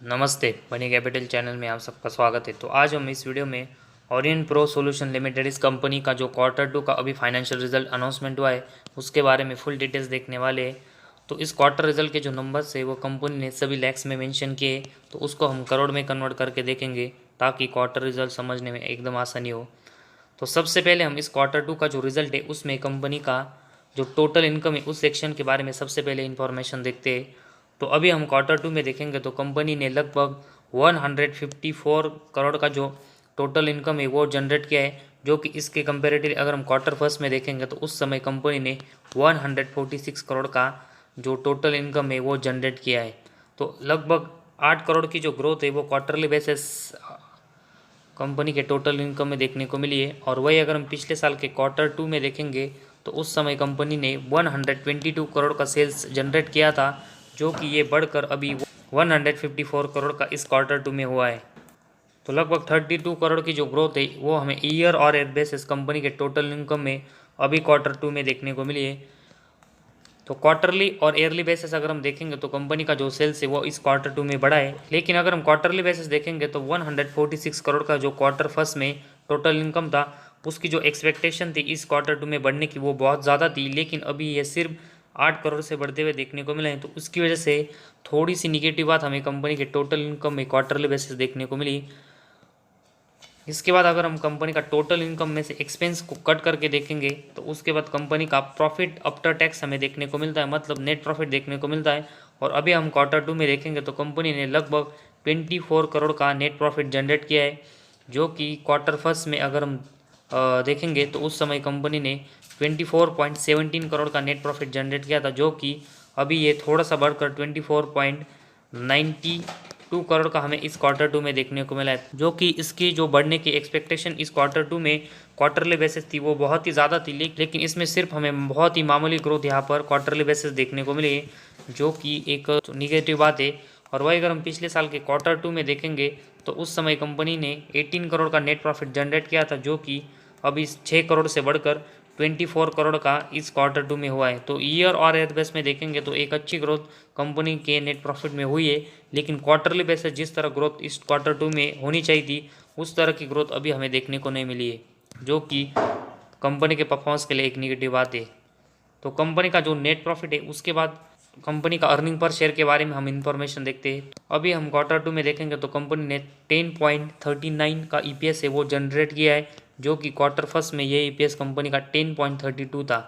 नमस्ते, बनी capital channel में आप सबका स्वागत है। तो आज हम इस वीडियो में ओरिएंट प्रो सॉल्यूशन लिमिटेड इस कंपनी का जो क्वार्टर 2 का अभी फाइनेंशियल रिजल्ट अनाउंसमेंट हुआ है उसके बारे में फुल डिटेल्स देखने वाले हैं। तो इस क्वार्टर रिजल्ट के जो नंबर्स है वो कंपनी ने सभी लैक्स में मेंशन किए, तो उसको हम करोड़ में कन्वर्ट करके देखेंगे ताकि क्वार्टर रिजल्ट समझने में एकदम आसानी हो। तो सबसे पहले हम इस क्वार्टर 2 का जो रिजल्ट है उसमें कंपनी का जो टोटल इनकम है उस सेक्शन के बारे में सबसे पहले इन्फॉर्मेशन देखते हैं। तो अभी हम क्वार्टर 2 में देखेंगे तो कंपनी ने लगभग 154 करोड़ का जो टोटल इनकम है वो जनरेट किया है, जो कि इसके कंपेरेटिवली अगर हम क्वार्टर 1 में देखेंगे तो उस समय कंपनी ने 146 करोड़ का जो टोटल इनकम है वो जनरेट किया है। तो लगभग 8 करोड़ की जो ग्रोथ है वो क्वार्टरली बेसिस कंपनी के टोटल इनकम में देखने को मिली है। और वही अगर हम पिछले साल के क्वार्टर 2 में देखेंगे तो उस समय कंपनी ने 122 करोड़ का सेल्स जनरेट किया था, जो कि ये बढ़कर अभी 154 करोड़ का इस क्वार्टर 2 में हुआ है। तो लगभग 32 करोड़ की जो ग्रोथ है वो हमें ईयर और ईयर बेसिस कंपनी के टोटल इनकम में अभी क्वार्टर 2 में देखने को मिली है। तो क्वार्टरली और ईयरली बेसिस अगर हम देखेंगे तो कंपनी का जो सेल्स है वो इस क्वार्टर 2 में बढ़ा है, लेकिन अगर हम क्वार्टरली बेसिस देखेंगे तो 146 करोड़ का जो क्वार्टर 1 में टोटल इनकम था उसकी जो एक्सपेक्टेशन थी इस क्वार्टर 2 में बढ़ने की वो बहुत ज़्यादा थी, लेकिन अभी ये सिर्फ 8 करोड़ से बढ़ते हुए देखने को मिले हैं। तो उसकी वजह से थोड़ी सी निगेटिव बात हमें कंपनी के टोटल इनकम में क्वार्टरली बेसिस देखने को मिली। इसके बाद अगर हम कंपनी का टोटल इनकम में से एक्सपेंस को कट करके देखेंगे तो उसके बाद कंपनी का प्रॉफिट आफ्टर टैक्स हमें देखने को मिलता है, मतलब नेट प्रॉफिट देखने को मिलता है। और अभी हम क्वार्टर 2 में देखेंगे तो कंपनी ने लगभग 24 करोड़ का नेट प्रॉफिट जनरेट किया है, जो कि क्वार्टर 1 में अगर हम देखेंगे तो उस समय कंपनी ने 24.17 करोड़ का नेट प्रॉफिट जनरेट किया था, जो कि अभी ये थोड़ा सा बढ़कर 24.92 करोड़ का हमें इस क्वार्टर 2 में देखने को मिला है, जो कि इसकी जो बढ़ने की एक्सपेक्टेशन इस क्वार्टर 2 में क्वार्टरली बेसिस थी वो बहुत ही ज़्यादा थी, लेकिन इसमें सिर्फ हमें बहुत ही मामूली ग्रोथ यहाँ पर क्वार्टरली बेसिस देखने को मिली, जो कि एक निगेटिव बात है। और वही अगर हम पिछले साल के क्वार्टर 2 में देखेंगे तो उस समय कंपनी ने 18 करोड़ का नेट प्रॉफिट जनरेट किया था, जो कि अभी 6 करोड़ से बढ़कर 24 करोड़ का इस क्वार्टर 2 में हुआ है। तो ईयर और ईयर बेस में देखेंगे तो एक अच्छी ग्रोथ कंपनी के नेट प्रॉफिट में हुई है, लेकिन क्वार्टरली बेसिस जिस तरह ग्रोथ इस क्वार्टर 2 में होनी चाहिए थी उस तरह की ग्रोथ अभी हमें देखने को नहीं मिली है, जो कि कंपनी के परफॉर्मेंस के लिए एक निगेटिव बात है। तो कंपनी का जो नेट प्रॉफिट है उसके बाद कंपनी का अर्निंग पर शेयर के बारे में हम इंफॉर्मेशन देखते हैं। अभी हम क्वार्टर 2 में देखेंगे तो कंपनी ने 10.39 का ईपीएस है वो जनरेट किया है, जो कि क्वार्टर 1 में ये ईपीएस कंपनी का 10.32 था।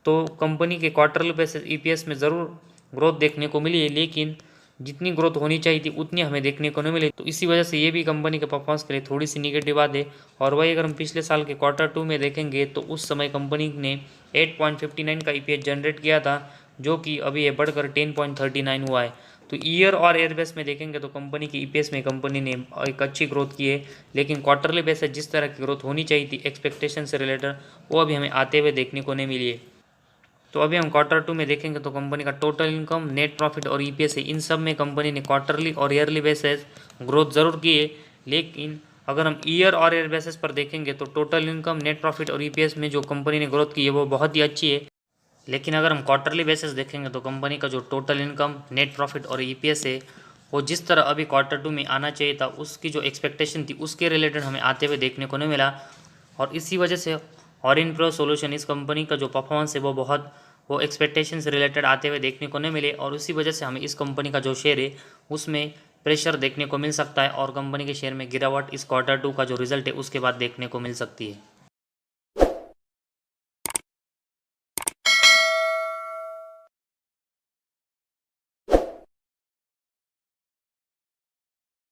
तो कंपनी के क्वार्टरली बेसिस ईपीएस में ज़रूर ग्रोथ देखने को मिली है, लेकिन जितनी ग्रोथ होनी चाहिए थी उतनी हमें देखने को नहीं मिली। तो इसी वजह से ये भी कंपनी के परफॉर्मेंस के लिए थोड़ी सी निगेटिव बात है। और वही अगर हम पिछले साल के क्वार्टर 2 में देखेंगे तो उस समय कंपनी ने 8.59 का ईपीएस जनरेट किया था, जो कि अभी ये बढ़कर 10.39 हुआ है। तो ईयर और ईयर बेस में देखेंगे तो कंपनी की ईपीएस में कंपनी ने एक अच्छी ग्रोथ की है, लेकिन क्वार्टरली बेस जिस तरह की ग्रोथ होनी चाहिए थी एक्सपेक्टेशन से रिलेटेड वो अभी हमें आते हुए देखने को नहीं मिली है। तो अभी हम क्वार्टर 2 में देखेंगे तो कंपनी का टोटल इनकम, नेट प्रॉफिट और ईपीएस है, इन सब में कंपनी ने क्वार्टरली और ईयरली बेसिस ग्रोथ ज़रूर की है। लेकिन अगर हम ईयर और ईयर बेसिस पर देखेंगे तो टोटल इनकम, नेट प्रॉफिट और ईपीएस में जो कंपनी ने ग्रोथ की है वो बहुत ही अच्छी है। लेकिन अगर हम क्वार्टरली बेसिस देखेंगे तो कंपनी का जो टोटल इनकम, नेट प्रॉफिट और ईपीएस है वो जिस तरह अभी क्वार्टर 2 में आना चाहिए था उसकी जो एक्सपेक्टेशन थी उसके रिलेटेड हमें आते हुए देखने को नहीं मिला। और इसी वजह से ओरिएंट प्रो सॉल्यूशन इस कंपनी का जो परफॉर्मेंस है वो एक्सपेक्टेशन से रिलेटेड आते हुए देखने को नहीं मिले, और उसी वजह से हमें इस कंपनी का जो शेयर है उसमें प्रेशर देखने को मिल सकता है और कंपनी के शेयर में गिरावट इस क्वार्टर 2 का जो रिजल्ट है उसके बाद देखने को मिल सकती है।